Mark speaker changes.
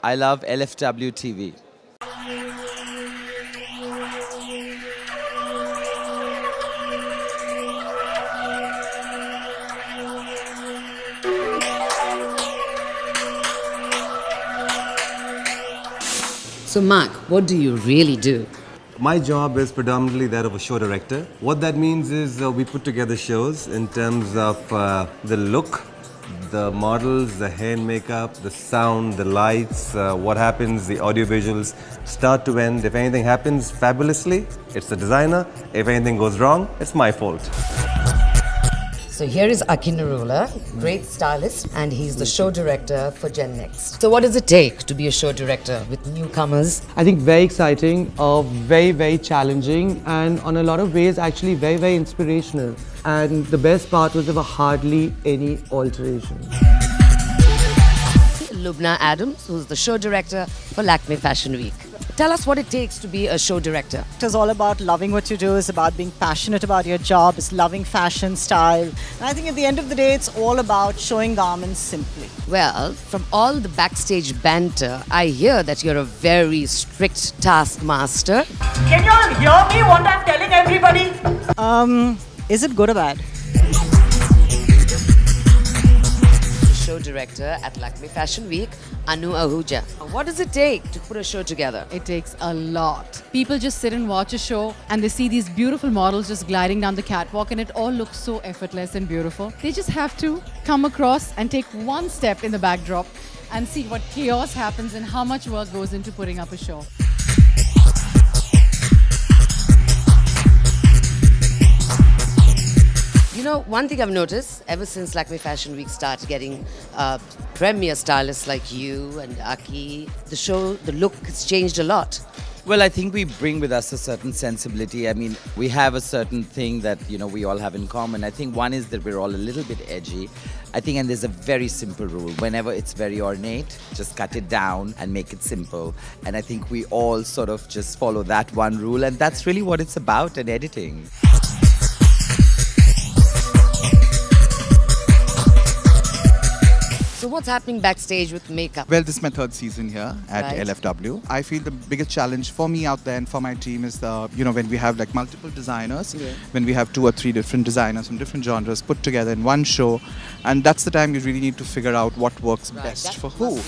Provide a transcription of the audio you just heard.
Speaker 1: I love LFW TV.
Speaker 2: So Mark, what do you really do?
Speaker 3: My job is predominantly that of a show director. What that means is we put together shows in terms of the look, the models, the hair and makeup, the sound, the lights, what happens, the audio visuals, start to end. If anything happens fabulously, it's the designer. If anything goes wrong, it's my fault.
Speaker 2: So here is Aki Narula, great stylist, and he's the show director for Gen Next. So what does it take to be a show director with newcomers?
Speaker 4: I think very exciting, very challenging, and on a lot of ways actually very inspirational. And the best part was there were hardly any alterations.
Speaker 2: Lubna Adams, who's the show director for Lakme Fashion Week. Tell us what it takes to be a show director.
Speaker 5: It is all about loving what you do, it's about being passionate about your job, it's loving fashion, style. And I think at the end of the day, it's all about showing garments simply.
Speaker 2: Well, from all the backstage banter, I hear that you're a very strict taskmaster.
Speaker 6: Can you all hear me what I'm telling everybody?
Speaker 5: Is it good or bad?
Speaker 2: Show director at Lakme Fashion Week, Anu Ahuja. What does it take to put a show together?
Speaker 7: It takes a lot. People just sit and watch a show and they see these beautiful models just gliding down the catwalk and it all looks so effortless and beautiful. They just have to come across and take one step in the backdrop and see what chaos happens and how much work goes into putting up a show.
Speaker 2: You know, one thing I've noticed, ever since Lakme Fashion Week started getting premier stylists like you and Aki, the look has changed a lot.
Speaker 1: Well, I think we bring with us a certain sensibility. I mean, we have a certain thing that, we all have in common. I think one is that we're all a little bit edgy. I think, and there's a very simple rule. Whenever it's very ornate, just cut it down and make it simple. And I think we all sort of just follow that one rule. And that's really what it's about in editing.
Speaker 2: So what's happening backstage with makeup?
Speaker 8: Well, this is my third season here at
Speaker 2: Right.
Speaker 8: LFW. I feel the biggest challenge for me out there and for my team is when we have like multiple designers, when we have 2 or 3 different designers from different genres put together in one show, and that's the time you really need to figure out what works best for who.